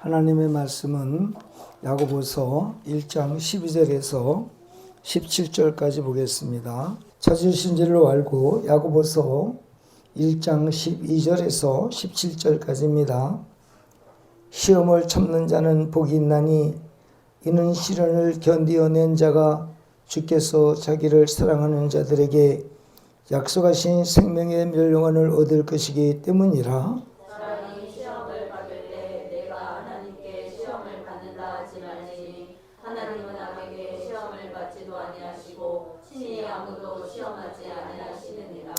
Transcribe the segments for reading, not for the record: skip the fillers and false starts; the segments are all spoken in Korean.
하나님의 말씀은 야고보서 1장 12절에서 17절까지 보겠습니다. 찾으신 줄로 알고 야고보서 1장 12절에서 17절까지입니다. 시험을 참는 자는 복이 있나니 이는 시련을 견디어낸 자가 주께서 자기를 사랑하는 자들에게 약속하신 생명의 멸류관을 얻을 것이기 때문이라. 사람이 시험을 받을 때 내가 하나님께 시험을 받는다 하지 말지니 하나님은 남에게 시험을 받지도 아니하시고 친히 아무도 시험하지 아니하시느니라.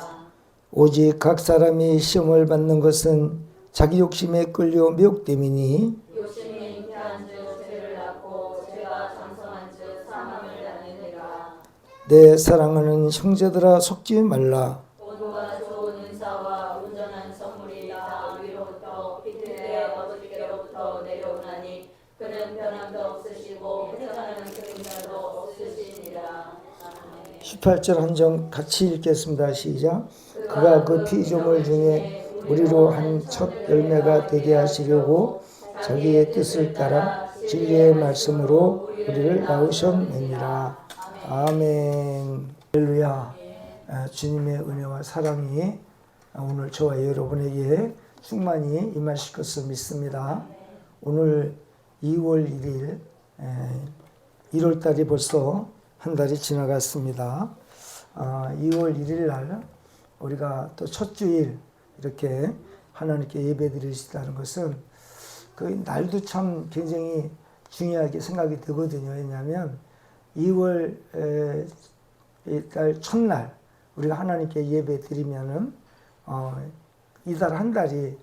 오직 각 사람이 시험을 받는 것은 자기 욕심에 끌려 미혹됨이니 욕심이 잉태한 즉 죄를 낳고 죄가 장성한 즉 사망을 낳느니라. 내 사랑하는 형제들아 속지 말라. 온과 좋은 은사와 온전한 선물이 다 위로부터 빛의 아버지께로부터 내려오나니 그는 변함도 없으시고 회전하는 그림자도 없으시니라. 아멘. 18절 한 절 같이 읽겠습니다. 시작. 그가 그 피조물 중에 우리로 한 첫 열매가 되게 하시려고 자기의 뜻을 따라 진리의 말씀으로 우리를 낳으셨느니라. 아멘. 할렐루야. 주님의 은혜와 사랑이 오늘 저와 여러분에게 충만히 임하실 것을 믿습니다. 오늘 2월 1일 1월달이 벌써 한 달이 지나갔습니다. 2월 1일 날 우리가 또 첫 주일 이렇게 하나님께 예배드리시다는 것은 그 날도 참 굉장히 중요하게 생각이 되거든요. 왜냐하면 2월 달 첫날 우리가 하나님께 예배드리면은 이달 한 달이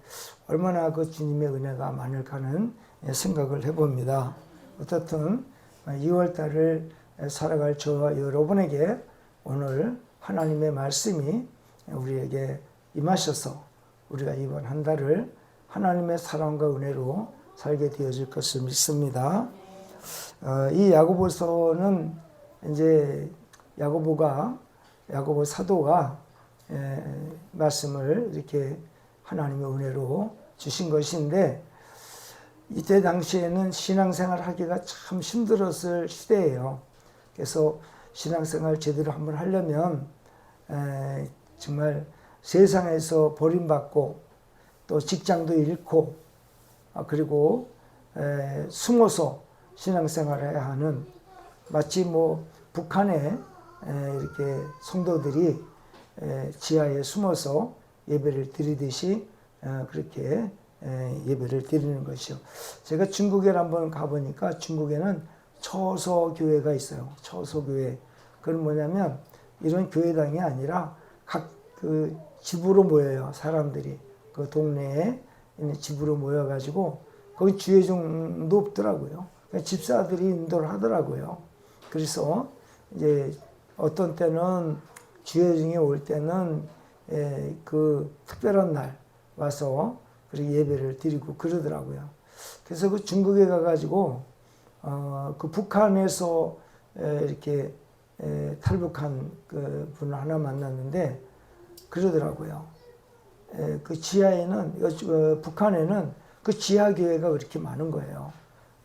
얼마나 그 주님의 은혜가 많을까는 생각을 해봅니다. 어떻든 2월 달을 살아갈 저와 여러분에게 오늘 하나님의 말씀이 우리에게 임하셔서 우리가 이번 한 달을 하나님의 사랑과 은혜로 살게 되어질 것을 믿습니다. 이 야고보서는 이제 야고보 사도가 말씀을 이렇게 하나님의 은혜로 주신 것인데 이때 당시에는 신앙생활 하기가 참 힘들었을 시대예요. 그래서 신앙생활 제대로 한번 하려면 정말 세상에서 버림받고 또 직장도 잃고 그리고 숨어서 신앙생활을 해야 하는 마치 뭐 북한에 이렇게 성도들이 지하에 숨어서 예배를 드리듯이 그렇게 예배를 드리는 것이요. 제가 중국에 한번 가보니까 중국에는 처소교회가 있어요. 처소교회. 그건 뭐냐면 이런 교회당이 아니라 각 그 집으로 모여요. 사람들이 그 동네에 있는 집으로 모여가지고 거기 주회종도 없더라고요. 그러니까 집사들이 인도를 하더라고요. 그래서 이제 어떤 때는 주회종이 올 때는 그 특별한 날 와서 그렇게 예배를 드리고 그러더라고요. 그래서 그 중국에 가가지고 그 북한에서 이렇게 탈북한 그 분을 하나 만났는데 그러더라고요. 그 지하에는 북한에는 그 지하 교회가 그렇게 많은 거예요.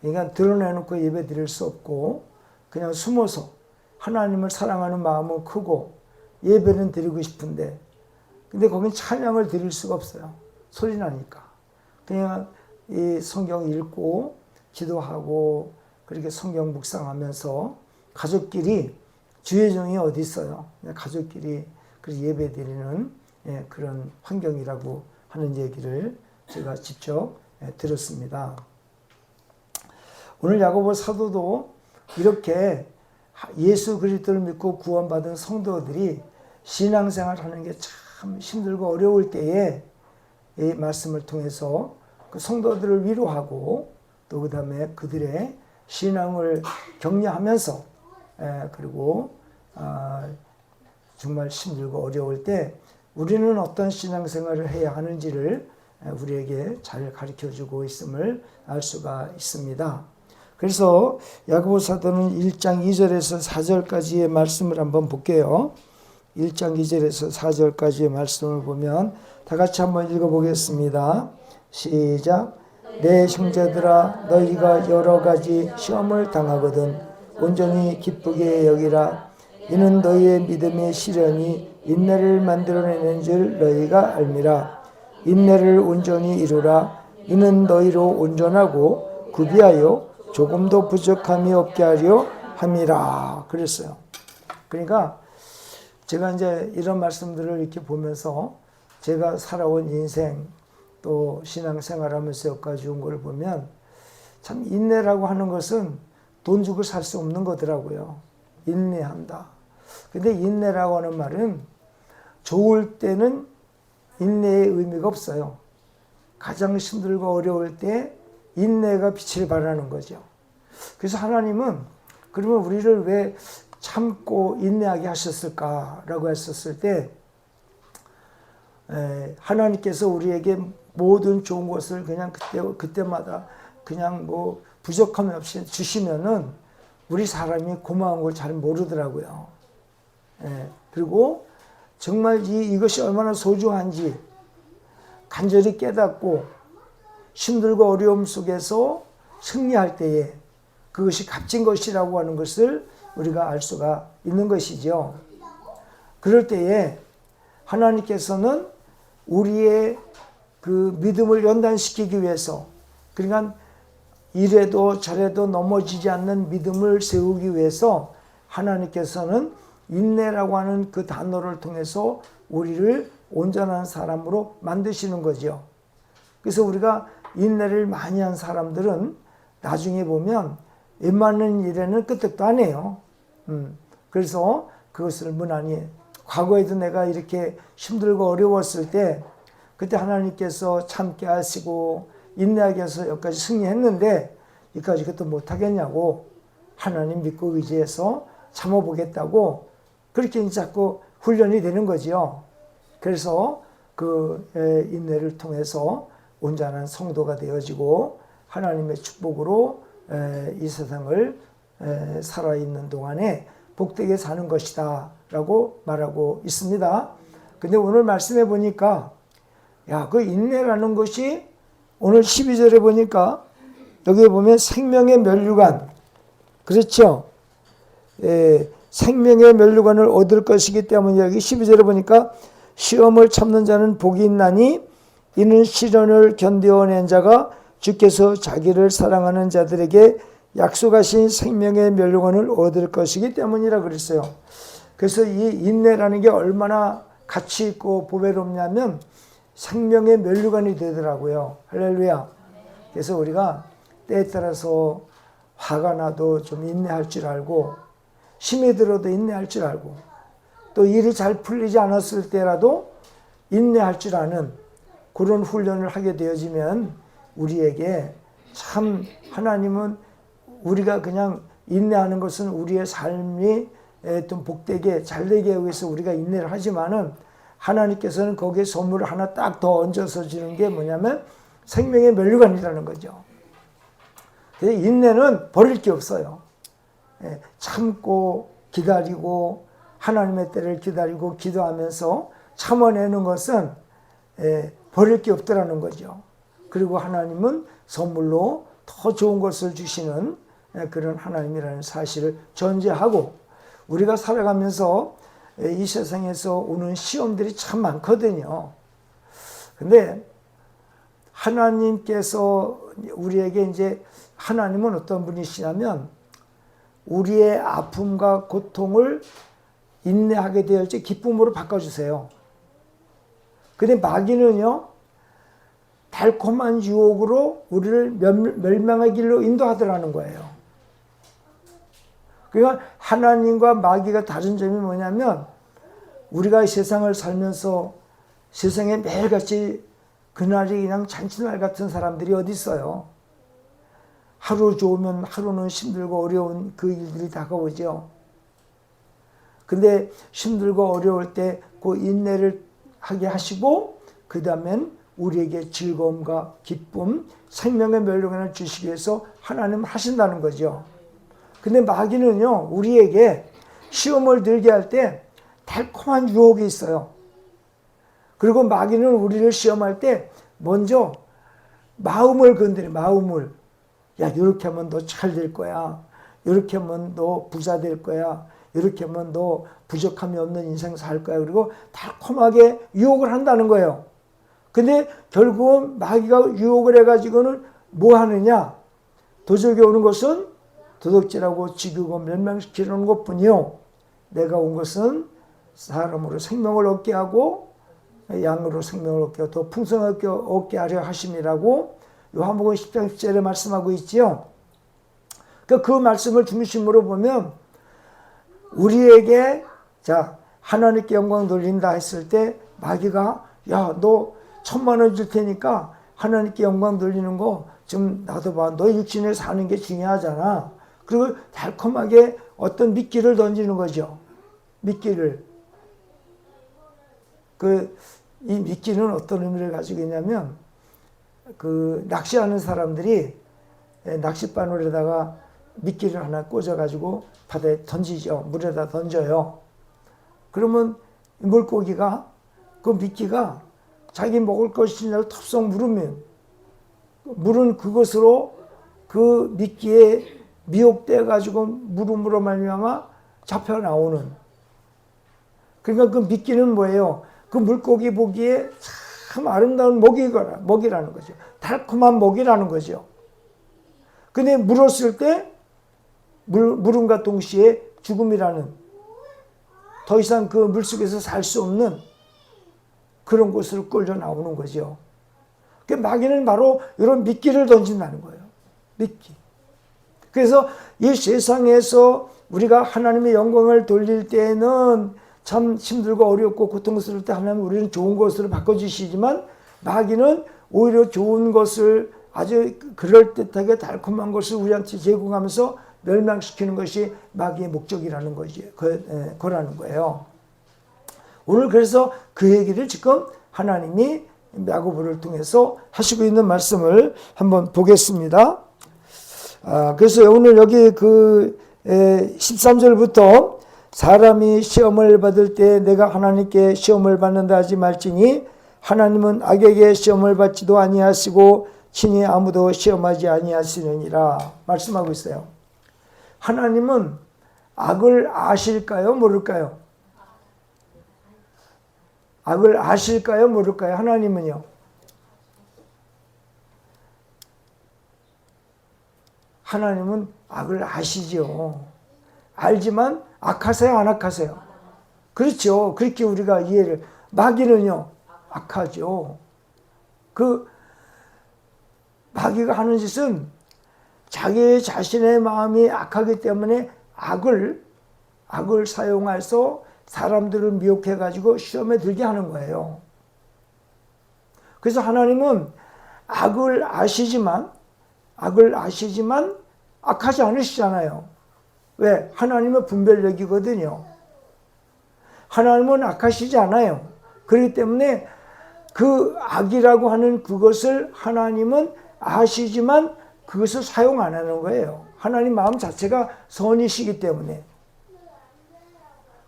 그러니까 드러내놓고 예배 드릴 수 없고 그냥 숨어서 하나님을 사랑하는 마음은 크고 예배는 드리고 싶은데 근데 거긴 찬양을 드릴 수가 없어요. 소리 나니까. 그냥 이 성경 읽고 기도하고 그렇게 성경 묵상하면서 가족끼리 주회종이 어디 있어요. 그냥 가족끼리 예배 드리는 그런 환경이라고 하는 얘기를 제가 직접 들었습니다. 오늘 야고보 사도도 이렇게 예수 그리스도를 믿고 구원받은 성도들이 신앙생활 하는 게 참 힘들고 어려울 때에 이 말씀을 통해서 그 성도들을 위로하고 또 그 다음에 그들의 신앙을 격려하면서 그리고 정말 힘들고 어려울 때 우리는 어떤 신앙생활을 해야 하는지를 우리에게 잘 가르쳐주고 있음을 알 수가 있습니다. 그래서 야고보 사도는 1장 2절에서 4절까지의 말씀을 한번 볼게요. 1장 2절에서 4절까지의 말씀을 보면 다 같이 한번 읽어보겠습니다. 시작. 내 형제들아 너희가 여러 가지 시험을 당하거든 온전히 기쁘게 여기라. 이는 너희의 믿음의 시련이 인내를 만들어내는 줄 너희가 알미라. 인내를 온전히 이루라. 이는 너희로 온전하고 구비하여 조금도 부족함이 없게 하려 함이라. 그랬어요. 그러니까 제가 이제 이런 말씀들을 이렇게 보면서 제가 살아온 인생 또 신앙생활하면서 여기까지 온 걸 보면 참 인내라고 하는 것은 돈 주고 살 수 없는 거더라고요. 인내한다. 근데 인내라고 하는 말은 좋을 때는 인내의 의미가 없어요. 가장 힘들고 어려울 때 인내가 빛을 발하는 거죠. 그래서 하나님은 그러면 우리를 왜 참고 인내하게 하셨을까라고 했었을 때 하나님께서 우리에게 모든 좋은 것을 그냥 그때마다 그냥 뭐 부족함이 없이 주시면은 우리 사람이 고마운 걸 잘 모르더라고요. 그리고 정말 이것이 얼마나 소중한지 간절히 깨닫고 힘들고 어려움 속에서 승리할 때에 그것이 값진 것이라고 하는 것을 우리가 알 수가 있는 것이죠. 그럴 때에 하나님께서는 우리의 그 믿음을 연단시키기 위해서, 그러니까 이래도 저래도 넘어지지 않는 믿음을 세우기 위해서 하나님께서는 인내라고 하는 그 단어를 통해서 우리를 온전한 사람으로 만드시는 거죠. 그래서 우리가 인내를 많이 한 사람들은 나중에 보면 웬만한 일에는 끄떡도 안 해요. 그래서 그것을 무난히 과거에도 내가 이렇게 힘들고 어려웠을 때 그때 하나님께서 참게 하시고 인내하게 해서 여기까지 승리했는데 여기까지 그것도 못하겠냐고 하나님 믿고 의지해서 참아보겠다고 그렇게 자꾸 훈련이 되는 거지요. 그래서 그 인내를 통해서 온전한 성도가 되어지고 하나님의 축복으로 이 세상을 살아있는 동안에 복되게 사는 것이다 라고 말하고 있습니다. 근데 오늘 말씀해 보니까 그 인내라는 것이 오늘 12절에 보니까 여기에 보면 생명의 면류관, 그렇죠? 생명의 면류관을 얻을 것이기 때문에 여기 12절에 보니까 시험을 참는 자는 복이 있나니 이는 시련을 견뎌낸 자가 주께서 자기를 사랑하는 자들에게 약속하신 생명의 면류관을 얻을 것이기 때문이라 그랬어요. 그래서 이 인내라는 게 얼마나 가치 있고 보배롭냐면 생명의 면류관이 되더라고요. 할렐루야. 그래서 우리가 때에 따라서 화가 나도 좀 인내할 줄 알고 힘이 들어도 인내할 줄 알고 또 일이 잘 풀리지 않았을 때라도 인내할 줄 아는 그런 훈련을 하게 되어지면 우리에게 참 하나님은 우리가 그냥 인내하는 것은 우리의 삶이 좀 복되게 잘되게 위해서 우리가 인내를 하지만은 하나님께서는 거기에 선물을 하나 딱 더 얹어서 주는 게 뭐냐면 생명의 면류관이라는 거죠. 그래서 인내는 버릴 게 없어요. 참고 기다리고 하나님의 때를 기다리고 기도하면서 참아내는 것은 버릴 게 없더라는 거죠. 그리고 하나님은 선물로 더 좋은 것을 주시는 그런 하나님이라는 사실을 전제하고 우리가 살아가면서 이 세상에서 오는 시험들이 참 많거든요. 근데 하나님께서 우리에게 이제 하나님은 어떤 분이시냐면 우리의 아픔과 고통을 인내하게 되었지 기쁨으로 바꿔주세요. 근데 마귀는요, 달콤한 유혹으로 우리를 멸망의 길로 인도하더라는 거예요. 그러니까 하나님과 마귀가 다른 점이 뭐냐면 우리가 이 세상을 살면서 세상에 매일같이 그날이 그냥 잔치날 같은 사람들이 어디 있어요. 하루 좋으면 하루는 힘들고 어려운 그 일들이 다가오죠. 근데 힘들고 어려울 때 그 인내를 하게 하시고 그 다음엔 우리에게 즐거움과 기쁨, 생명의 면류관을 주시기 위해서 하나님은 하신다는 거죠. 근데 마귀는요, 우리에게 시험을 들게 할 때 달콤한 유혹이 있어요. 그리고 마귀는 우리를 시험할 때 먼저 마음을 건드려, 마음을. 야, 이렇게 하면 너 잘 될 거야. 이렇게 하면 너 부자 될 거야. 이렇게 하면 너 부족함이 없는 인생 살 거야. 그리고 달콤하게 유혹을 한다는 거예요. 근데 결국은 마귀가 유혹을 해가지고는 뭐 하느냐? 도적이 오는 것은 도둑질하고 죽이고 멸망시키는 것뿐이요. 내가 온 것은 사람으로 생명을 얻게 하고 양으로 생명을 얻게 하고 더 풍성하게 얻게 하려 하심이라고 요한복음 10장 10절에 말씀하고 있지요. 그 말씀을 중심으로 보면 우리에게 자 하나님께 영광 돌린다 했을 때 마귀가 야, 너 1,000,000원 줄 테니까 하나님께 영광 돌리는 거 좀 나도 봐. 너 육신에 사는 게 중요하잖아. 그리고 달콤하게 어떤 미끼를 던지는 거죠. 미끼를. 이 미끼는 어떤 의미를 가지고 있냐면 낚시하는 사람들이 낚싯바늘에다가 미끼를 하나 꽂아가지고 바다에 던지죠. 물에다 던져요. 그러면 물고기가 그 미끼가 자기 먹을 것이냐를 톱성 물은 그것으로 그 미끼에 미혹돼 가지고 물음으로 말미암아 잡혀 나오는. 그러니까 그 미끼는 뭐예요? 그 물고기 보기에 참 아름다운 먹이라는 거죠. 달콤한 먹이라는 거죠. 근데 물었을 때 물음과 동시에 죽음이라는 더 이상 그 물속에서 살 수 없는 그런 곳으로 끌려 나오는 거죠. 그 마귀는 바로 이런 미끼를 던진다는 거예요. 미끼. 그래서 이 세상에서 우리가 하나님의 영광을 돌릴 때에는 참 힘들고 어렵고 고통스러울 때 하나님 우리는 좋은 것으로 바꿔주시지만 마귀는 오히려 좋은 것을 아주 그럴듯하게 달콤한 것을 우리한테 제공하면서 멸망시키는 것이 마귀의 목적이라는 거지. 그라는 거예요. 오늘 그래서 그 얘기를 지금 하나님이 야고보를 통해서 하시고 있는 말씀을 한번 보겠습니다. 그래서 오늘 여기 13절부터 사람이 시험을 받을 때 내가 하나님께 시험을 받는다 하지 말지니 하나님은 악에게 시험을 받지도 아니하시고 친히 아무도 시험하지 아니하시느니라 말씀하고 있어요. 하나님은 악을 아실까요? 모를까요? 악을 아실까요? 모를까요? 하나님은요. 하나님은 악을 아시죠. 알지만 악하세요? 안 악하세요? 그렇죠. 그렇게 우리가 이해를. 마귀는요. 악하죠. 마귀가 하는 짓은 자기 자신의 마음이 악하기 때문에 악을 사용해서 사람들을 미혹해가지고 시험에 들게 하는 거예요. 그래서 하나님은 악을 아시지만 악하지 않으시잖아요. 왜? 하나님은 분별력이거든요. 하나님은 악하시지 않아요. 그렇기 때문에 그 악이라고 하는 그것을 하나님은 아시지만 그것을 사용 안 하는 거예요. 하나님 마음 자체가 선이시기 때문에.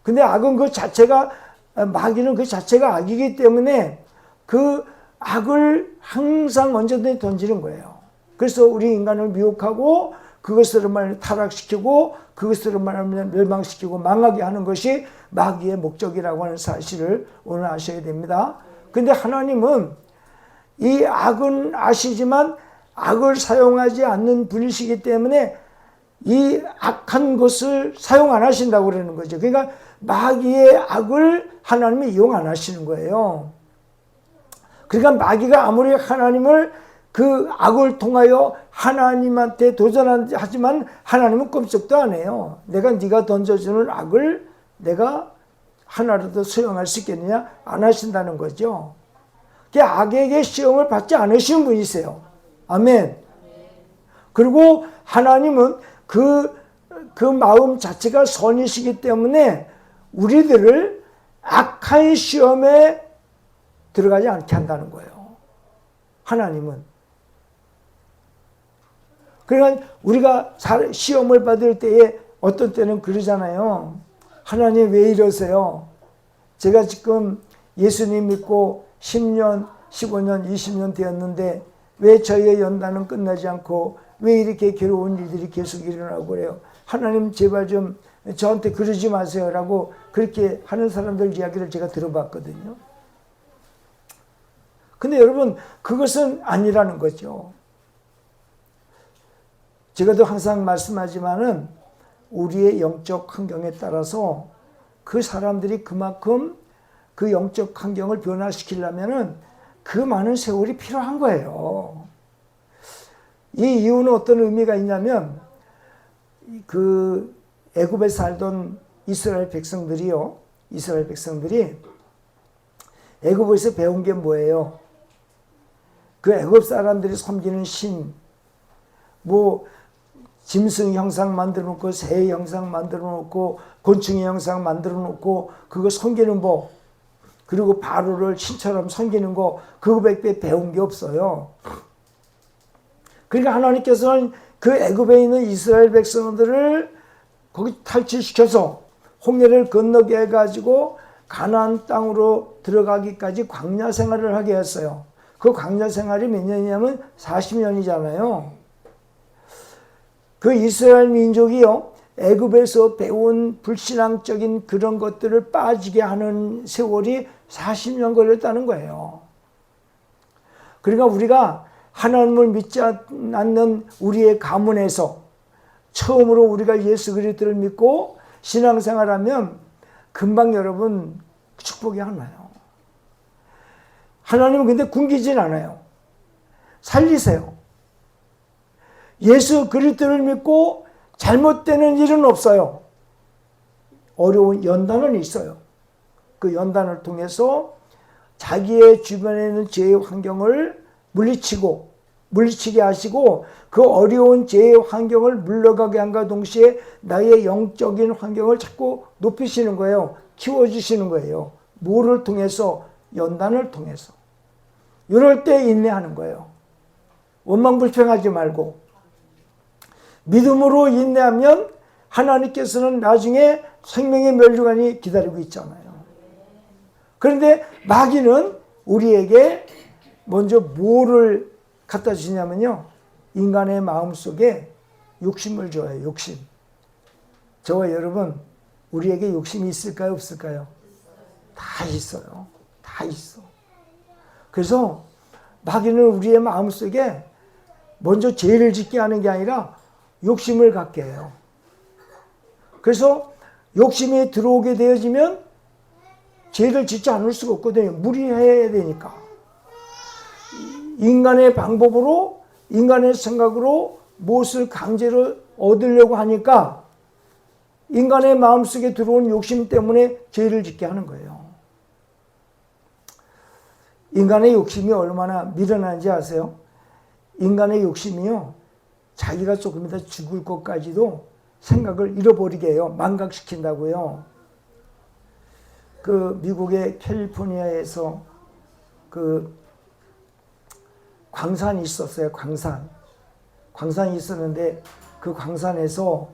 근데 악은 마귀는 그 자체가 악이기 때문에 그 악을 항상 언제든지 던지는 거예요. 그래서 우리 인간을 미혹하고 그것으로 말하면 타락시키고 그것으로 말하면 멸망시키고 망하게 하는 것이 마귀의 목적이라고 하는 사실을 오늘 아셔야 됩니다. 근데 하나님은 이 악은 아시지만 악을 사용하지 않는 분이시기 때문에 이 악한 것을 사용 안 하신다고 그러는 거죠. 그러니까 마귀의 악을 하나님이 이용 안 하시는 거예요. 그러니까 마귀가 아무리 하나님을 그 악을 통하여 하나님한테 도전하지만 하나님은 꼼짝도 안 해요. 네가 던져주는 악을 내가 하나라도 수용할 수 있겠느냐? 안 하신다는 거죠. 악에게 시험을 받지 않으신 분이세요. 아멘. 그리고 하나님은 그 마음 자체가 선이시기 때문에 우리들을 악한 시험에 들어가지 않게 한다는 거예요. 하나님은. 그러니까 우리가 시험을 받을 때에 어떤 때는 그러잖아요. 하나님 왜 이러세요? 제가 지금 예수님 믿고 10년, 15년, 20년 되었는데 왜 저희의 연단은 끝나지 않고 왜 이렇게 괴로운 일들이 계속 일어나고 그래요? 하나님 제발 좀 저한테 그러지 마세요 라고 그렇게 하는 사람들 이야기를 제가 들어봤거든요. 근데 여러분 그것은 아니라는 거죠. 제가도 항상 말씀하지만은 우리의 영적 환경에 따라서 그 사람들이 그만큼 그 영적 환경을 변화시키려면은 그 많은 세월이 필요한 거예요. 이 이유는 어떤 의미가 있냐면 그 애굽에 살던 이스라엘 백성들이 애굽에서 배운 게 뭐예요? 그 애굽 사람들이 섬기는 신, 뭐 짐승 형상 만들어 놓고 새 형상 만들어 놓고 곤충의 형상 만들어 놓고 그거 섬기는 법, 그리고 바로를 신처럼 섬기는 거 그거밖에 배운 게 없어요. 그러니까 하나님께서는 그 애굽에 있는 이스라엘 백성들을 거기 탈출시켜서 홍해를 건너게 해가지고 가나안 땅으로 들어가기까지 광야 생활을 하게 했어요. 그 광야 생활이 몇 년이냐면 40년이잖아요. 그 이스라엘 민족이요, 애굽에서 배운 불신앙적인 그런 것들을 빠지게 하는 세월이 40년 걸렸다는 거예요. 그러니까 우리가 하나님을 믿지 않는 우리의 가문에서 처음으로 우리가 예수 그리스도를 믿고 신앙생활하면 금방 여러분 축복이 안 와요. 하나님은 근데 굶기진 않아요. 살리세요. 예수 그리스도를 믿고 잘못되는 일은 없어요. 어려운 연단은 있어요. 그 연단을 통해서 자기의 주변에 있는 죄의 환경을 물리치게 하시고 그 어려운 죄의 환경을 물러가게 한과 동시에 나의 영적인 환경을 자꾸 높이시는 거예요. 키워주시는 거예요. 뭐를 통해서? 연단을 통해서. 이럴 때 인내하는 거예요. 원망불평하지 말고 믿음으로 인내하면 하나님께서는 나중에 생명의 면류관이 기다리고 있잖아요. 그런데 마귀는 우리에게 먼저 뭐를 갖다 주냐면요, 인간의 마음속에 욕심을 줘요. 욕심. 저와 여러분, 우리에게 욕심이 있을까요, 없을까요? 다 있어요. 다 있어. 그래서 마귀는 우리의 마음속에 먼저 죄를 짓게 하는 게 아니라 욕심을 갖게 해요. 그래서 욕심이 들어오게 되어지면 죄를 짓지 않을 수가 없거든요. 무리해야 되니까. 인간의 방법으로, 인간의 생각으로 무엇을 강제로 얻으려고 하니까 인간의 마음속에 들어온 욕심 때문에 죄를 짓게 하는 거예요. 인간의 욕심이 얼마나 미련한지 아세요? 인간의 욕심이요, 자기가 조금 이따 죽을 것까지도 생각을 잃어버리게 해요. 망각시킨다고요. 그 미국의 캘리포니아에서 그 광산이 있었어요. 광산이 있었는데 그 광산에서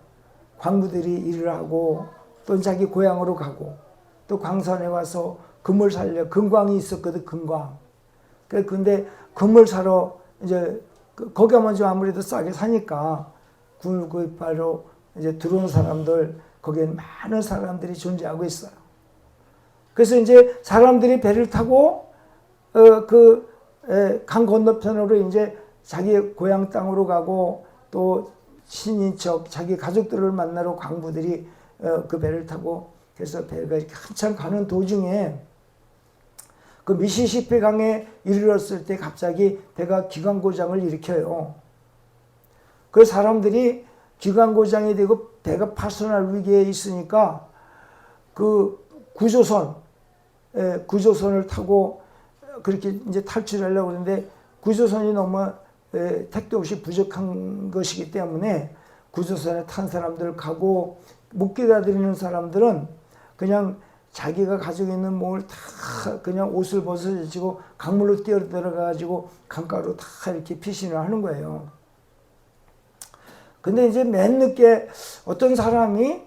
광부들이 일을 하고 또 자기 고향으로 가고 또 광산에 와서 금을 살려, 금광이 있었거든. 금광. 근데 금을 사러 이제 거기 가면 좀 아무래도 싸게 사니까 구입하러 이제 들어온 사람들, 거기에 많은 사람들이 존재하고 있어요. 그래서 이제 사람들이 배를 타고 강 건너편으로 이제 자기 고향 땅으로 가고 또 친인척, 자기 가족들을 만나러 광부들이 그 배를 타고, 그래서 배가 이렇게 한참 가는 도중에 그 미시시피 강에 이르렀을 때 갑자기 배가 기관고장을 일으켜요. 그 사람들이 기관고장이 되고 배가 파손할 위기에 있으니까 그 구조선을 타고 그렇게 이제 탈출하려고 그러는데 구조선이 너무 택도 없이 부족한 것이기 때문에 구조선에 탄 사람들 가고 못 기다리는 사람들은 그냥 자기가 가지고 있는 몸을 다 그냥 옷을 벗어지고 강물로 뛰어들어가지고 강가로 다 이렇게 피신을 하는 거예요. 근데 이제 맨 늦게 어떤 사람이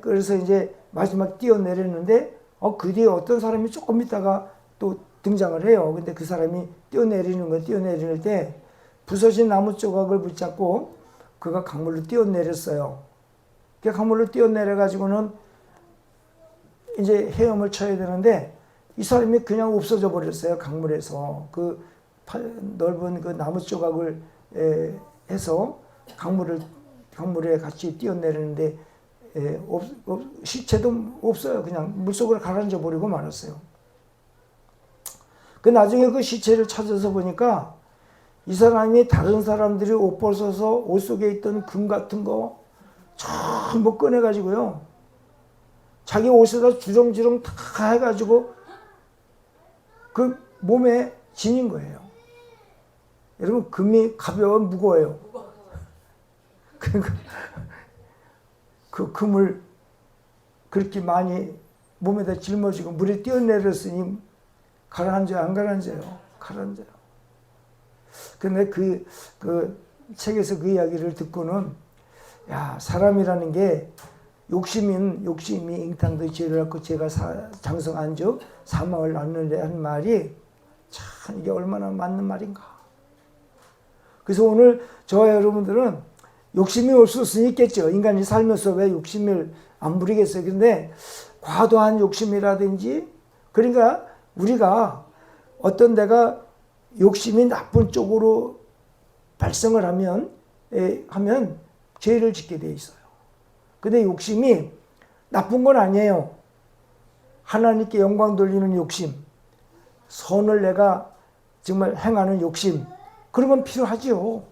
그래서 이제 마지막 뛰어내렸는데 그 뒤에 어떤 사람이 조금 있다가 또 등장을 해요. 근데 그 사람이 뛰어내릴 때 부서진 나무 조각을 붙잡고 그가 강물로 뛰어내렸어요. 그 강물로 뛰어내려가지고는 이제 헤엄을 쳐야 되는데 이 사람이 그냥 없어져 버렸어요. 강물에서. 그 넓은 그 나무 조각을 해서 강물에 같이 뛰어내리는데 시체도 없어요. 그냥 물속으로 가라앉아 버리고 말았어요. 그 나중에 그 시체를 찾아서 보니까 이 사람이 다른 사람들이 옷 벗어서 옷 속에 있던 금 같은 거 전부 꺼내가지고요. 자기 옷에다 주렁주렁 다 해가지고 그 몸에 지닌 거예요. 여러분, 금이 가벼워 무거워요. 그러니까 그 금을 그렇게 많이 몸에다 짊어지고 물에 뛰어내렸으니 가라앉아요, 안 가라앉아요? 가라앉아요. 근데 그 책에서 그 이야기를 듣고는 야, 사람이라는 게 욕심이 잉탕도 죄를 갖고 죄가 장성한 즉 사망을 낳는데 한 말이 참 이게 얼마나 맞는 말인가. 그래서 오늘 저와 여러분들은 욕심이 없을 수는 있겠죠. 인간이 살면서 왜 욕심을 안 부리겠어요. 근데 과도한 욕심이라든지, 그러니까 우리가 어떤 데가 욕심이 나쁜 쪽으로 발생을 하면 죄를 짓게 돼 있어요. 근데 욕심이 나쁜 건 아니에요. 하나님께 영광 돌리는 욕심, 선을 내가 정말 행하는 욕심, 그런 건 필요하죠.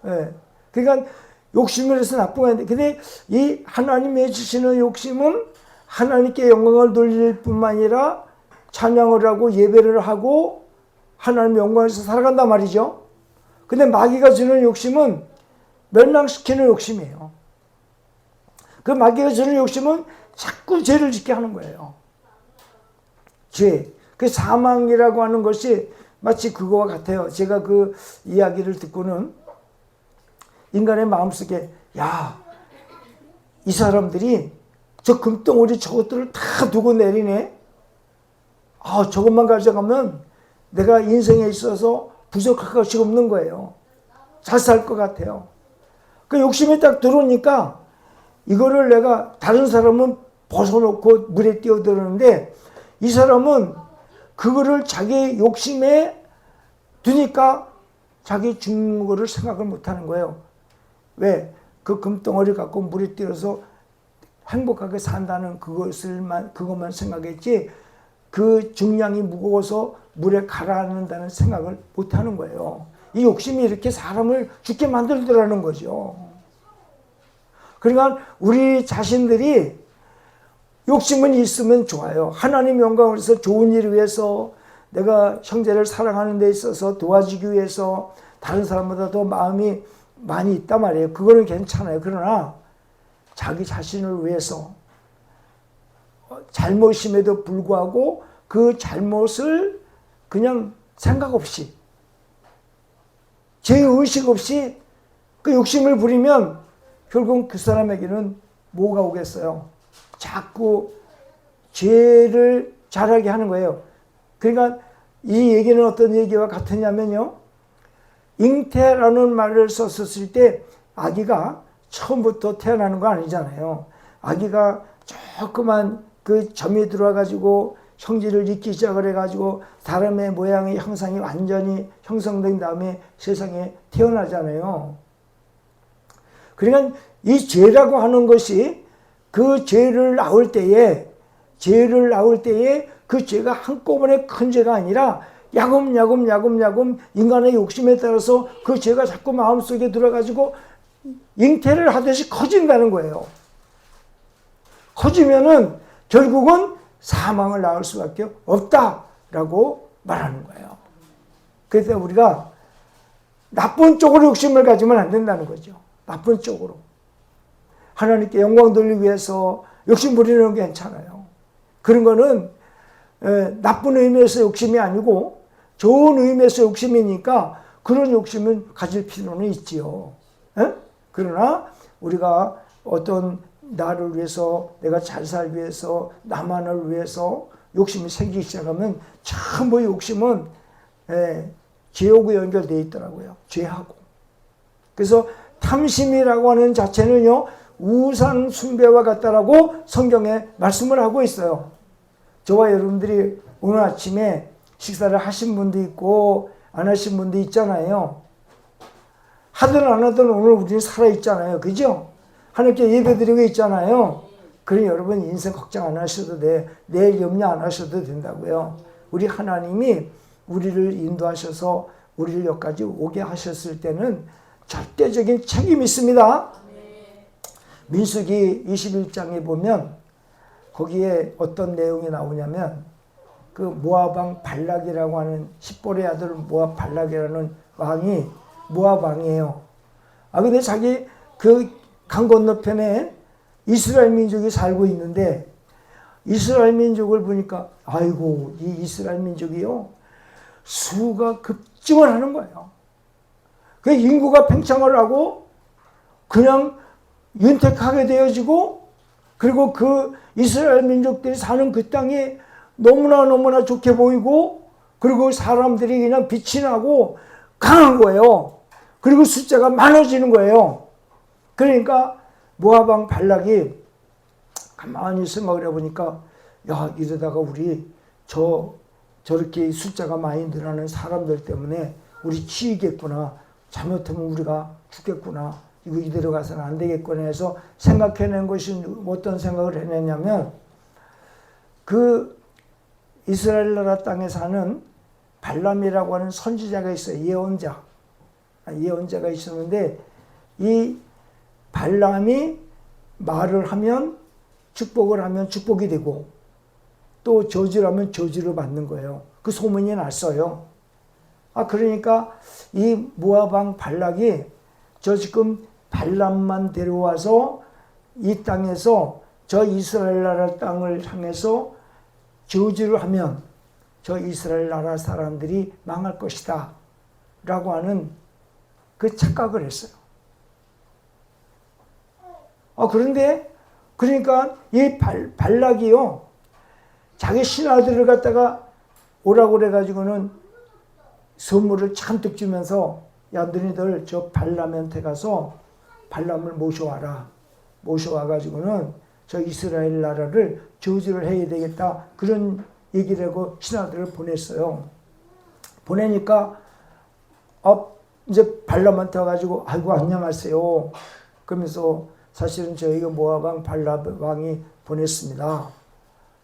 예. 그러니까 욕심을 해서 나쁜 건 아닌데, 근데 이 하나님이 주시는 욕심은 하나님께 영광을 돌릴 뿐만 아니라 찬양을 하고 예배를 하고 하나님의 영광에서 살아간단 말이죠. 근데 마귀가 주는 욕심은 멸망시키는 욕심이에요. 그 마귀가 주는 욕심은 자꾸 죄를 짓게 하는 거예요. 죄. 그 사망이라고 하는 것이 마치 그거와 같아요. 제가 그 이야기를 듣고는 인간의 마음속에 야, 이 사람들이 저 금덩어리 저것들을 다 두고 내리네. 아, 저것만 가져가면 내가 인생에 있어서 부족할 것이 없는 거예요. 잘 살 것 같아요. 그 욕심이 딱 들어오니까 이거를 내가 다른 사람은 벗어놓고 물에 뛰어드는데 이 사람은 그거를 자기 욕심에 두니까 자기 죽는 거를 생각을 못하는 거예요. 왜? 그 금덩어리 갖고 물에 뛰어서 행복하게 산다는 그것만 생각했지 그 중량이 무거워서 물에 가라앉는다는 생각을 못하는 거예요. 이 욕심이 이렇게 사람을 죽게 만들더라는 거죠. 그러니까 우리 자신들이 욕심은 있으면 좋아요. 하나님 영광을 위해서, 좋은 일을 위해서, 내가 형제를 사랑하는 데 있어서 도와주기 위해서 다른 사람보다 더 마음이 많이 있단 말이에요. 그거는 괜찮아요. 그러나 자기 자신을 위해서 잘못임에도 불구하고 그 잘못을 그냥 생각 없이, 죄의식 없이 그 욕심을 부리면 결국 그 사람에게는 뭐가 오겠어요? 자꾸 죄를 잘하게 하는 거예요. 그러니까 이 얘기는 어떤 얘기와 같으냐면요. 잉태라는 말을 썼을 때 아기가 처음부터 태어나는 거 아니잖아요. 아기가 조그만 그 점이 들어와가지고 형질을 잊기 시작을 해가지고 사람의 모양의 형상이 완전히 형성된 다음에 세상에 태어나잖아요. 그러니까 이 죄라고 하는 것이 그 죄를 낳을 때에 그 죄가 한꺼번에 큰 죄가 아니라 야금야금 인간의 욕심에 따라서 그 죄가 자꾸 마음속에 들어가지고 잉태를 하듯이 커진다는 거예요. 커지면은 결국은 사망을 낳을 수밖에 없다라고 말하는 거예요. 그래서 우리가 나쁜 쪽으로 욕심을 가지면 안 된다는 거죠. 나쁜 쪽으로. 하나님께 영광 돌리기 위해서 욕심 부리는 건 괜찮아요. 그런 거는 나쁜 의미에서 욕심이 아니고 좋은 의미에서 욕심이니까 그런 욕심은 가질 필요는 있지요. 그러나 우리가 어떤 나를 위해서, 내가 잘 살기 위해서, 나만을 위해서 욕심이 생기기 시작하면 전부 욕심은 죄하고 연결되어 있더라고요. 죄하고. 그래서 탐심이라고 하는 자체는요, 우상 숭배와 같다라고 성경에 말씀을 하고 있어요. 저와 여러분들이 오늘 아침에 식사를 하신 분도 있고 안 하신 분도 있잖아요. 하든 안 하든 오늘 우리는 살아있잖아요. 그죠? 하나님께 예배드리고 있잖아요. 그러니 여러분 인생 걱정 안 하셔도 돼. 내일 염려 안 하셔도 된다고요. 우리 하나님이 우리를 인도하셔서 우리를 여기까지 오게 하셨을 때는 절대적인 책임이 있습니다. 민수기 21장에 보면 거기에 어떤 내용이 나오냐면 그 모압 왕 발락이라고 하는 십볼의 아들 모압 발락이라는 왕이 모압 왕이에요. 근데 자기 그 강 건너편에 이스라엘 민족이 살고 있는데 이스라엘 민족을 보니까 아이고 이 이스라엘 민족이요 수가 급증을 하는 거예요. 그 인구가 팽창을 하고 그냥 윤택하게 되어지고 그리고 그 이스라엘 민족들이 사는 그 땅이 너무나 좋게 보이고 그리고 사람들이 그냥 빛이 나고 강한 거예요. 그리고 숫자가 많아지는 거예요. 그러니까 모압 왕 발락이 가만히 생각을 해보니까 야 이러다가 우리 저렇게 숫자가 많이 늘어나는 사람들 때문에 우리 치이겠구나. 잘못하면 우리가 죽겠구나. 이거 이대로 가서는 안 되겠구나 해서 생각해낸 것이 어떤 생각을 해냈냐면 그 이스라엘 나라 땅에 사는 발람이라고 하는 선지자가 있어요. 예언자가 있었는데 이 발람이 말을 하면 축복을 하면 축복이 되고 또 저주를 하면 저주를 받는 거예요. 그 소문이 났어요. 그러니까 이 모압 왕 발락이 저 지금 발람만 데려와서 이 땅에서 저 이스라엘 나라 땅을 향해서 저주를 하면 저 이스라엘 나라 사람들이 망할 것이다 라고 하는 그 착각을 했어요. 그런데 그러니까 이 발락이요 자기 신하들을 갖다가 오라고 그래가지고는 선물을 잔뜩 주면서 야 너희들 저 발람한테 가서 발람을 모셔와라. 모셔와가지고는 저 이스라엘 나라를 저주를 해야 되겠다. 그런 얘기를 하고 신하들을 보냈어요. 보내니까 이제 발람한테 와가지고 아이고 안녕하세요. 그러면서 사실은 저희가 모압 왕 발람 왕이 보냈습니다.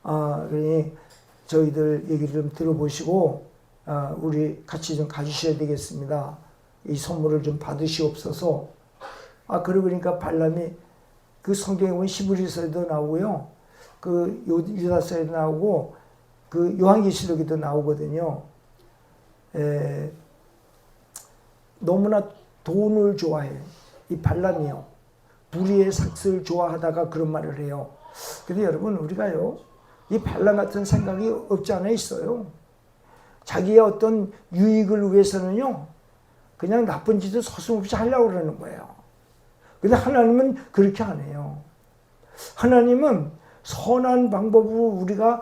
그러니 저희들 얘기를 좀 들어보시고 우리 같이 좀 가주셔야 되겠습니다. 이 선물을 좀 받으시옵소서. 그러고 보니까 발람이 그 성경에 보면 히브리서에도 나오고요. 그 유다서에도 나오고 그 요한계시록에도 나오거든요. 너무나 돈을 좋아해. 이 발람이요. 불의의 삭슬을 좋아하다가 그런 말을 해요. 근데 여러분 우리가요. 이 발람 같은 생각이 없지 않아 있어요. 자기의 어떤 유익을 위해서는요. 그냥 나쁜 짓을 서슴없이 하려고 그러는 거예요. 근데 하나님은 그렇게 안 해요. 하나님은 선한 방법으로 우리가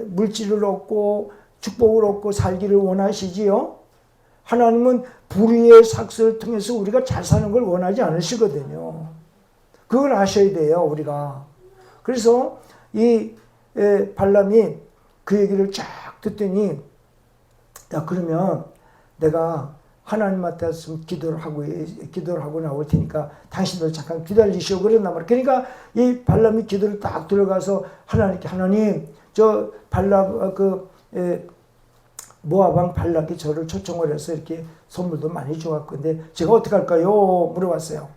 물질을 얻고 축복을 얻고 살기를 원하시지요. 하나님은 불의의 삭슬을 통해서 우리가 잘 사는 걸 원하지 않으시거든요. 그걸 아셔야 돼요, 우리가. 그래서 이 발람이 그 얘기를 쫙 듣더니 야 그러면 내가 하나님한테 좀 기도를 하고 나올 테니까 당신들 잠깐 기다리시오 그랬단 말이에요. 그러니까 이 발람이 기도를 딱 들어가서 하나님께 하나님 저 발람 모압 왕 발락이 저를 초청을 해서 이렇게 선물도 많이 줘갖고 근데 제가 어떻게 할까요? 물어봤어요.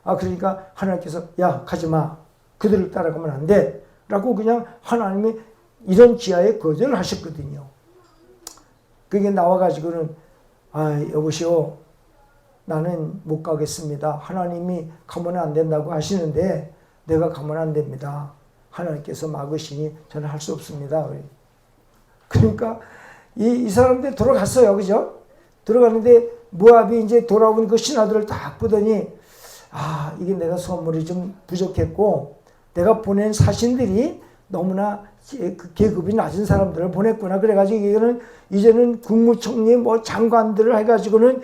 그러니까 하나님께서 야 가지마 그들을 따라가면 안 돼 라고 그냥 하나님이 이런 지하에 거절을 하셨거든요. 그게 나와가지고는 여보시오 나는 못 가겠습니다. 하나님이 가면 안 된다고 하시는데 내가 가면 안 됩니다. 하나님께서 막으시니 저는 할 수 없습니다. 그러니까 이 사람들 돌아갔어요. 그죠? 들어가는데 모압이 이제 돌아온 그 신하들을 딱 보더니 이게 내가 선물이 좀 부족했고 내가 보낸 사신들이 너무나 그 계급이 낮은 사람들을 보냈구나. 그래가지고 이제는 국무총리 뭐 장관들을 해가지고는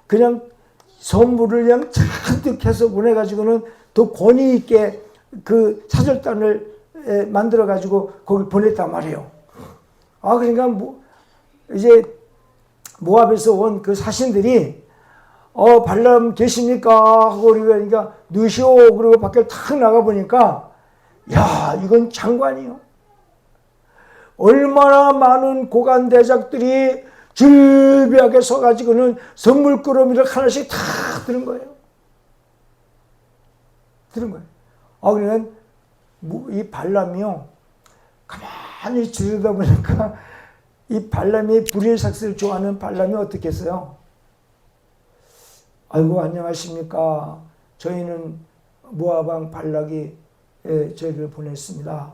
그냥 선물을 그냥 잔뜩 해서 보내가지고는 더 권위 있게 그 사절단을 만들어가지고 거기 보냈단 말이에요. 그러니까 이제 모압에서 온 그 사신들이 발람 계십니까? 하고 그러니까 누시오 그리고 밖에 탁 나가 보니까 야 이건 장관이요. 얼마나 많은 고관 대작들이 줄비하게 서가지고는 선물 꾸러미를 하나씩 다 드는 거예요. 드는 거예요. 그러니까 이 발람이요. 가만히 들여다보니까 이 발람이 불의의 삭스를 좋아하는 발람이 어떻게 했어요? 아이고 안녕하십니까. 저희는 모압 왕 발락이 저희를 보냈습니다.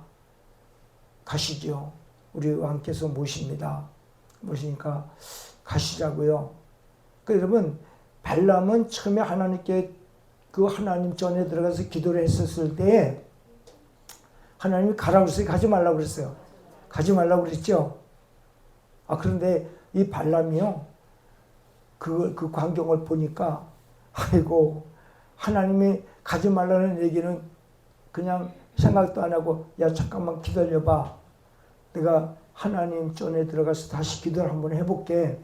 가시죠. 우리 왕께서 모십니다. 모시니까 가시자고요. 여러분 발람은 처음에 하나님께 그 하나님 전에 들어가서 기도를 했었을 때 하나님이 가라고 그랬어요? 가지 말라고 그랬어요? 가지 말라고 그랬죠? 그런데 이 발람이요. 그 광경을 보니까 아이고 하나님이 가지 말라는 얘기는 그냥 생각도 안 하고 야 잠깐만 기다려봐. 내가 하나님 전에 들어가서 다시 기도를 한번 해볼게.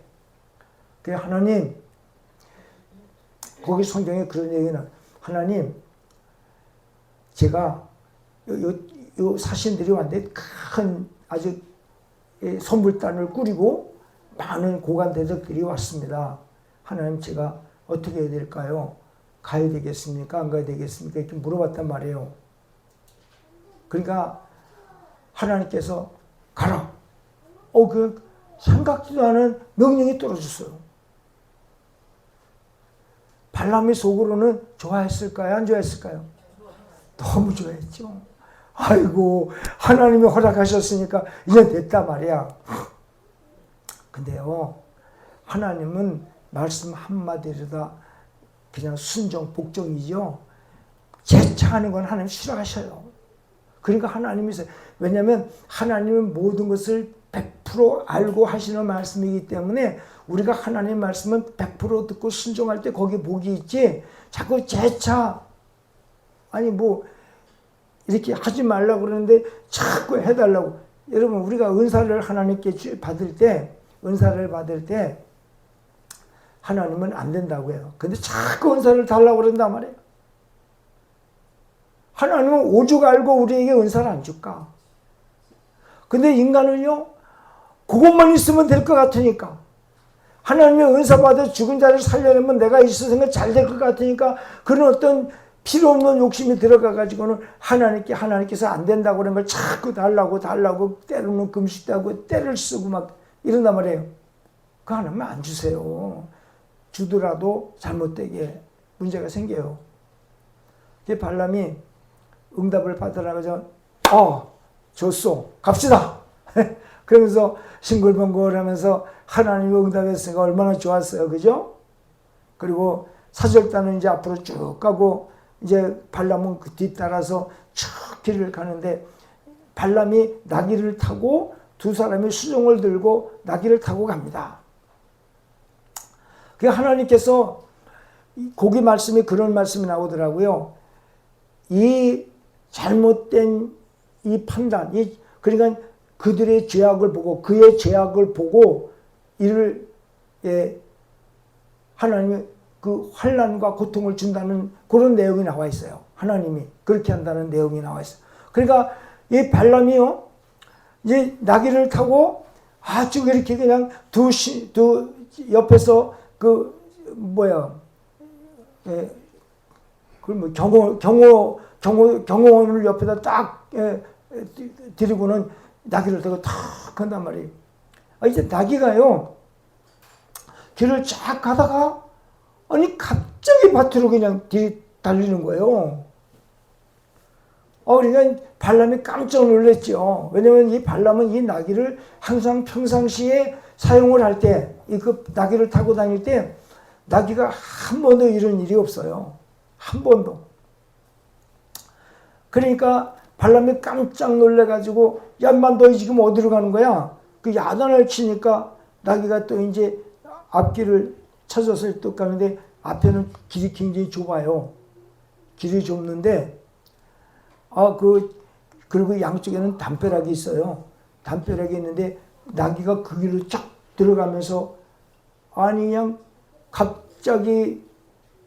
그래 하나님 거기 성경에 그런 얘기는 하나님 제가 요 사신들이 왔는데 큰 아주 선물단을 꾸리고 많은 고관 대적들이 왔습니다. 하나님 제가 어떻게 해야 될까요? 가야 되겠습니까? 안 가야 되겠습니까? 이렇게 물어봤단 말이에요. 그러니까 하나님께서 가라. 그 생각지도 않은 명령이 떨어졌어요. 발람의 속으로는 좋아했을까요? 안 좋아했을까요? 너무 좋아했죠. 아이고 하나님이 허락하셨으니까 이제 됐다 말이야. 근데요 하나님은 말씀 한마디로 다 그냥 순종 복종이죠. 제차하는 건 하나님 싫어하셔요. 그러니까 하나님이 왜냐하면 하나님은 모든 것을 100% 알고 하시는 말씀이기 때문에 우리가 하나님 말씀은 100% 듣고 순종할 때 거기에 복이 있지 자꾸 제차 이렇게 하지 말라고 그러는데 자꾸 해달라고. 여러분 우리가 은사를 하나님께 받을 때 하나님은 안 된다고 해요. 근데 자꾸 은사를 달라고 그런단 말이에요. 하나님은 오죽 알고 우리에게 은사를 안 줄까? 근데 인간은요 그것만 있으면 될 것 같으니까 하나님의 은사 받아 죽은 자를 살려내면 내가 이 세상에 잘 될 것 같으니까 그런 어떤 필요 없는 욕심이 들어가가지고는 하나님께서 안 된다고 그런 걸 자꾸 달라고 때로는 금식도 하고 때를 쓰고 막 이런단 말이에요. 그거 하나님 안 주세요. 주더라도 잘못되게 문제가 생겨요. 발람이 응답을 받으라고 줬소. 갑시다. 그러면서 싱글벙글 하면서 하나님이 응답했으니까 얼마나 좋았어요. 그죠? 그리고 사절단은 이제 앞으로 쭉 가고 이제 발람은 그 뒤따라서 쭉 길을 가는데 발람이 나귀를 타고 두 사람이 수종을 들고 나귀를 타고 갑니다. 그 하나님께서 거기 말씀이 그런 말씀이 나오더라고요. 이 잘못된 이 판단, 그러니까 그들의 죄악을 보고 그의 죄악을 보고 이를 하나님이 그 환난과 고통을 준다는 그런 내용이 나와 있어요. 하나님이 그렇게 한다는 내용이 나와 있어요. 그러니까 이 발람이요, 이제 나귀를 타고 아주 이렇게 그냥 두 옆에서 경호원을 옆에다 딱 들이고는 나귀를 타고 탁 한단 말이에요. 이제 나귀가요 길을 쫙 가다가 갑자기 밭으로 그냥 달리는 거예요. 그러니까 발람이 깜짝 놀랐죠. 왜냐면 이 발람은 이 나귀를 항상 평상시에 사용을 할 때, 그 나귀를 타고 다닐 때 나귀가 한 번도 이런 일이 없어요. 한 번도. 그러니까 발람이 깜짝 놀래가지고 야 인마 너 지금 어디로 가는 거야? 그 야단을 치니까 나귀가 또 이제 앞길을 찾아서 또 가는데 앞에는 길이 굉장히 좁아요. 길이 좁는데 그리고 양쪽에는 담벼락이 있어요. 담벼락이 있는데 나귀가 그 길로 쫙 들어가면서 아니 그냥 갑자기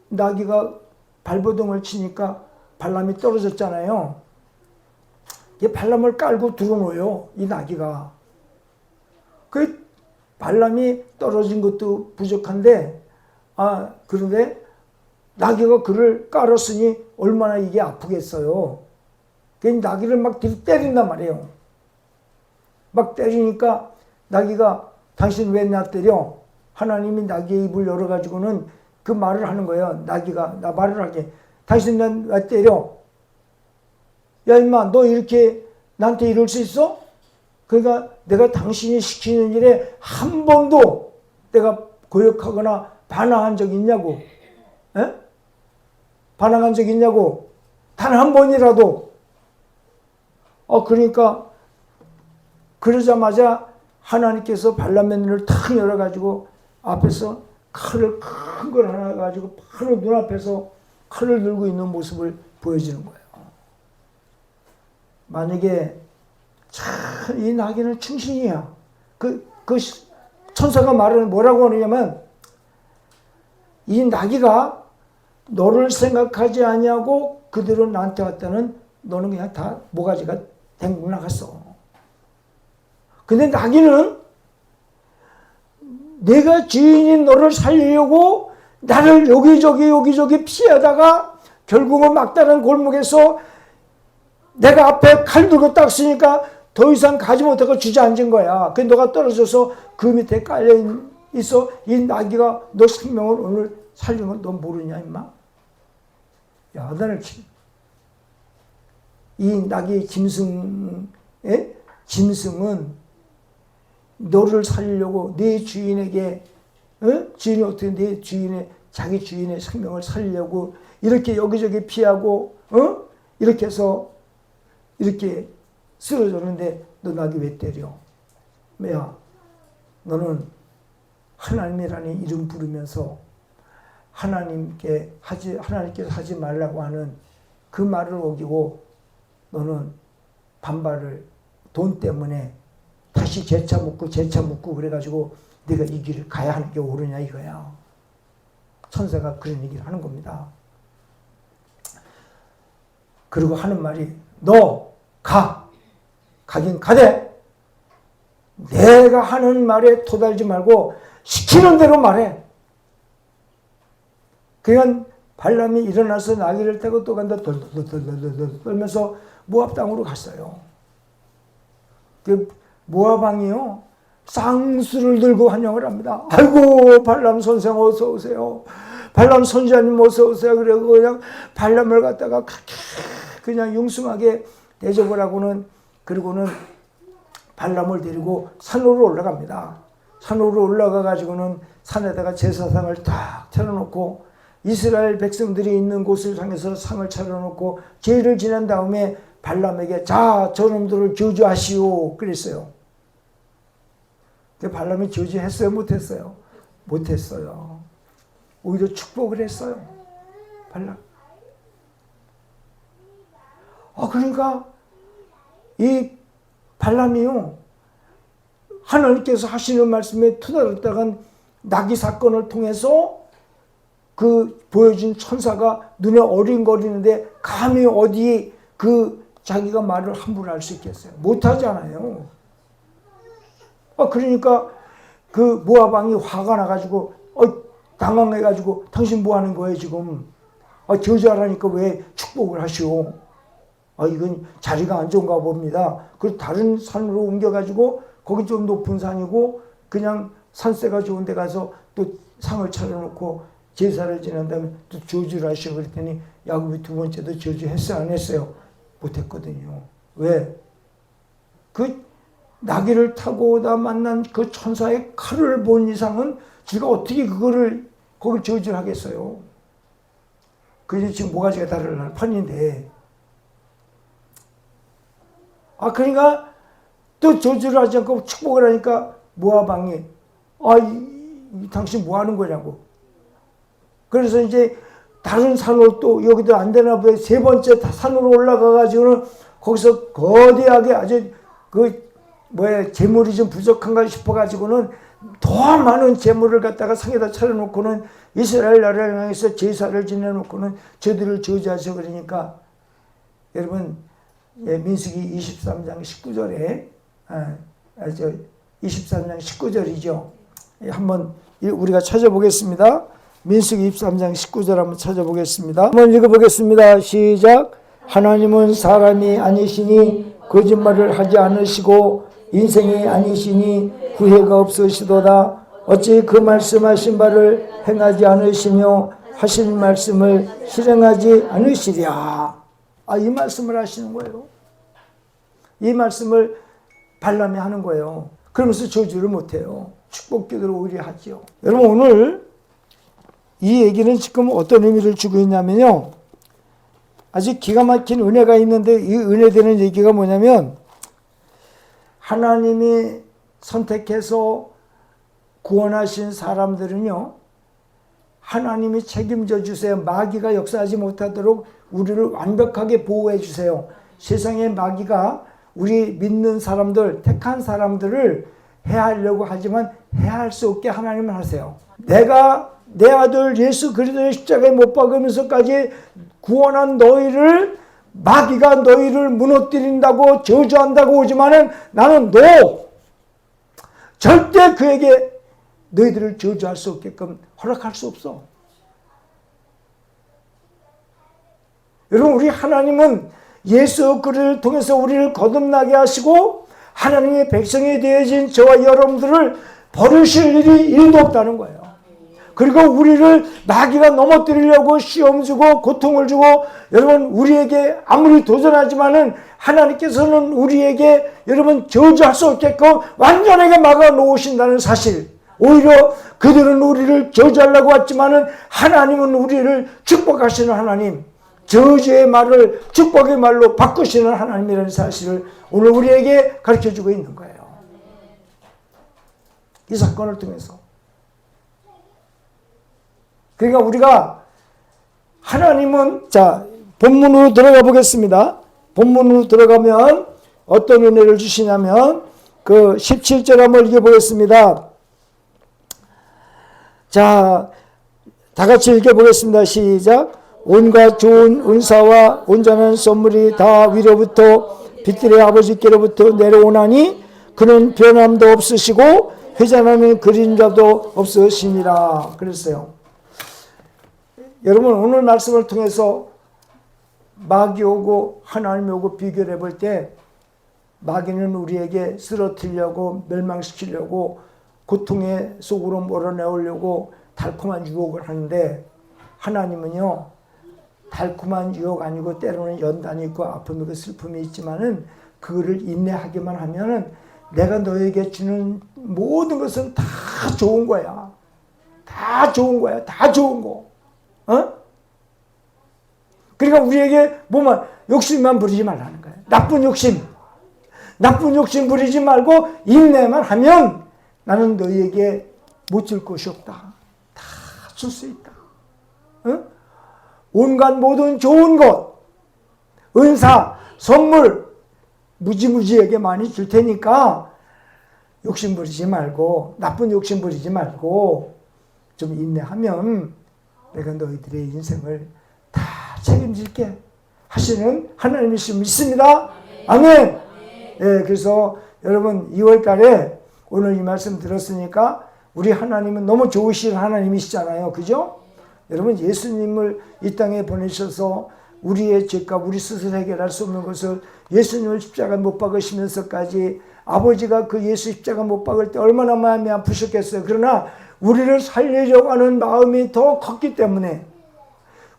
나귀가 발버둥을 치니까 발람이 떨어졌잖아요. 이 발람을 깔고 들어놓아요. 이 나귀가. 그 발람이 떨어진 것도 부족한데 그런데 나귀가 그를 깔았으니 얼마나 이게 아프겠어요. 그 나귀를 막 때린단 말이에요. 막 때리니까 나귀가 당신 왜 나 때려? 하나님이 나귀의 입을 열어가지고는 그 말을 하는 거예요. 나귀가 나 말을 하게. 당신 난 왜 때려? 야 임마 너 이렇게 나한테 이럴 수 있어? 그러니까 내가 당신이 시키는 일에 한 번도 내가 거역하거나 반항한 적 있냐고. 에? 반항한 적 있냐고. 단 한 번이라도. 그러니까 그러자마자 하나님께서 발람의 눈을 탁 열어가지고 앞에서 칼을 큰 걸 하나 가지고 바로 눈앞에서 칼을 들고 있는 모습을 보여주는 거예요. 만약에 참 이 나귀는 충신이야. 그 천사가 말하는 뭐라고 하느냐면 이 나귀가 너를 생각하지 아니하고 그대로 나한테 왔다는 너는 그냥 다 모가지가 댕 나갔어. 근데 나귀는 내가 주인인 너를 살리려고 나를 여기저기 피하다가 결국은 막다른 골목에서 내가 앞에 칼 들고 딱 쓰니까 더 이상 가지 못하고 주저앉은 거야. 그 너가 떨어져서 그 밑에 깔려 있어. 이 나귀가 너 생명을 오늘 살린 걸 너 모르냐 임마? 야단을 치. 이 나귀의 짐승은 너를 살리려고 내 주인에게 주인이 어떻게 내 주인의 자기 주인의 생명을 살리려고 이렇게 여기저기 피하고 이렇게 해서 이렇게 쓰러졌는데 너 나귀 왜 때려? 야 너는 하나님이라는 이름 부르면서 하나님께서 하지 말라고 하는 그 말을 어기고 너는 반발을 돈 때문에 다시 재차 묻고 그래가지고 네가 이 길을 가야 하는 게 옳으냐 이거야. 천사가 그런 얘기를 하는 겁니다. 그리고 하는 말이 너 가긴 가되 내가 하는 말에 토달지 말고 시키는 대로 말해. 그냥 발람이 일어나서 나귀를 타고 또 간다 덜덜덜덜 떨면서 모압 땅으로 갔어요. 그 모압 왕이요 쌍수를 들고 환영을 합니다. 아이고 발람 선생 어서 오세요. 발람 선지자님 어서 오세요. 그리고 그냥 발람을 갖다가 그냥 융숭하게 대접을 하고는 그리고는 발람을 데리고 산으로 올라갑니다. 산으로 올라가 가지고는 산에다가 제사상을 딱 차려놓고 이스라엘 백성들이 있는 곳을 향해서 상을 차려놓고 제의를 지낸 다음에 발람에게 자 저놈들을 저주하시오 그랬어요. 근데 발람이 저주했어요 못했어요? 못했어요. 오히려 축복을 했어요. 발람. 그러니까 이 발람이요 하나님께서 하시는 말씀에 투덜었다간 나귀 사건을 통해서 그 보여준 천사가 눈에 어린거리는데 감히 어디 그 자기가 말을 함부로 할 수 있겠어요? 못하잖아요. 그러니까 그 모압 왕이 화가 나가지고 당황해가지고 당신 뭐 하는 거예요 지금? 저주하라니까 왜 축복을 하시오? 이건 자리가 안 좋은가 봅니다. 그래서 다른 산으로 옮겨가지고 거기 좀 높은 산이고 그냥 산세가 좋은 데 가서 또 상을 차려놓고 제사를 지난 다음에 또 저주를 하시고 그랬더니 야곱이 두 번째도 저주했어요 안 했어요? 못했거든요. 왜? 그 나귀를 타고 오다 만난 그 천사의 칼을 본 이상은 지가 어떻게 그거를 거기 저주를 하겠어요? 그래서 지금 모가지가 다를 판인데 그러니까 또 저주를 하지 않고 축복을 하니까 모압 왕이 당신 뭐 하는 거냐고. 그래서 이제 다른 산으로 또 여기도 안 되나 보다 세 번째 산으로 올라가 가지고는 거기서 거대하게 아주 재물이 좀 부족한가 싶어 가지고는 더 많은 재물을 갖다가 상에다 차려놓고는 이스라엘 나라를 향해서 제사를 지내놓고는 저들을 저주하셔. 그러니까 여러분 민수기 23장 19절에 23장 19절이죠. 한번 우리가 찾아보겠습니다. 민수기 23장 19절 한번 찾아보겠습니다. 한번 읽어보겠습니다. 시작. 하나님은 사람이 아니시니 거짓말을 하지 않으시고 인생이 아니시니 후회가 없으시도다. 어찌 그 말씀하신 바를 행하지 않으시며 하신 말씀을 실행하지 않으시랴. 이 말씀을 하시는 거예요. 이 말씀을 발람이 하는 거예요. 그러면서 저주를 못해요. 축복기도를 오히려 하죠. 여러분 오늘 이 얘기는 지금 어떤 의미를 주고 있냐면요. 아주 기가 막힌 은혜가 있는데 이 은혜되는 얘기가 뭐냐면 하나님이 선택해서 구원하신 사람들은요. 하나님이 책임져 주세요. 마귀가 역사하지 못하도록 우리를 완벽하게 보호해 주세요. 세상의 마귀가 우리 믿는 사람들, 택한 사람들을 해하려고 하지만 해할 수 없게 하나님은 하세요. 내가 내 아들 예수 그리스도의 십자가에 못 박으면서까지 구원한 너희를 마귀가 너희를 무너뜨린다고 저주한다고 오지만은 나는 너 절대 그에게 너희들을 저주할 수 없게끔 허락할 수 없어. 여러분 우리 하나님은 예수 그리스도를 통해서 우리를 거듭나게 하시고 하나님의 백성이 되어진 저와 여러분들을 버리실 일이 1도 없다는 거예요. 그리고 우리를 마귀가 넘어뜨리려고 시험 주고 고통을 주고 여러분 우리에게 아무리 도전하지만은 하나님께서는 우리에게 여러분 저주할 수 없게끔 완전하게 막아 놓으신다는 사실. 오히려 그들은 우리를 저주하려고 왔지만은 하나님은 우리를 축복하시는 하나님. 저주의 말을 축복의 말로 바꾸시는 하나님이라는 사실을 오늘 우리에게 가르쳐주고 있는 거예요. 이 사건을 통해서. 그러니까 우리가 하나님은 본문으로 들어가 보겠습니다. 본문으로 들어가면 어떤 은혜를 주시냐면 그 17절 한번 읽어보겠습니다. 다 같이 읽어보겠습니다. 시작. 온갖 좋은 은사와 온전한 선물이 다 위로부터 빛들의 아버지께로부터 내려오나니 그는 변함도 없으시고 회전하는 그림자도 없으시니라. 그랬어요. 여러분 오늘 말씀을 통해서 마귀 오고 하나님이 오고 비교를 해볼 때 마귀는 우리에게 쓰러뜨리려고 멸망시키려고 고통의 속으로 몰아내오려고 달콤한 유혹을 하는데 하나님은요 달콤한 유혹 아니고 때로는 연단이 있고 아픔이 있고 슬픔이 있지만은 그거를 인내하기만 하면은 내가 너에게 주는 모든 것은 다 좋은 거야. 다 좋은 거야. 다 좋은 거. 그러니까 우리에게 욕심만 부리지 말라는 거예요. 나쁜 욕심 부리지 말고 인내만 하면 나는 너희에게 못 줄 것이 없다. 다 줄 수 있다. 온갖 모든 좋은 것, 은사, 선물 무지무지하게 많이 줄 테니까 욕심 부리지 말고 나쁜 욕심 부리지 말고 좀 인내하면 내가 너희들의 인생을 다 책임질게 하시는 하나님이심을 믿습니다. 아멘. 그래서 여러분 2월 달에 오늘 이 말씀 들었으니까 우리 하나님은 너무 좋으신 하나님이시잖아요. 그죠? 여러분 예수님을 이 땅에 보내셔서 우리의 죄가 우리 스스로 해결할 수 없는 것을 예수님을 십자가 못 박으시면서까지 아버지가 그 예수 십자가 못 박을 때 얼마나 마음이 아프셨겠어요. 그러나 우리를 살리려고 하는 마음이 더 컸기 때문에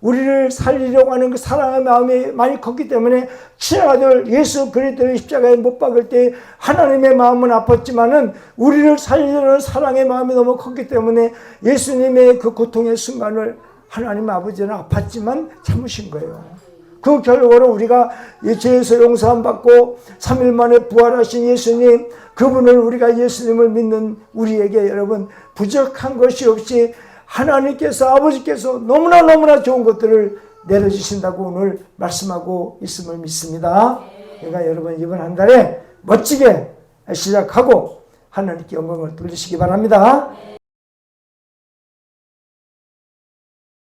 우리를 살리려고 하는 그 사랑의 마음이 많이 컸기 때문에 친아들 예수 그리스도를 십자가에 못 박을 때 하나님의 마음은 아팠지만은 우리를 살리려는 사랑의 마음이 너무 컸기 때문에 예수님의 그 고통의 순간을 하나님 아버지는 아팠지만 참으신 거예요. 그 결과로 우리가 죄에서 용서함 받고 3일 만에 부활하신 예수님, 그분을 우리가 예수님을 믿는 우리에게 여러분 부족한 것이 없이 하나님께서 아버지께서 너무나 좋은 것들을 내려주신다고 오늘 말씀하고 있음을 믿습니다. 그러니까 여러분 이번 한 달에 멋지게 시작하고 하나님께 영광을 돌리시기 바랍니다.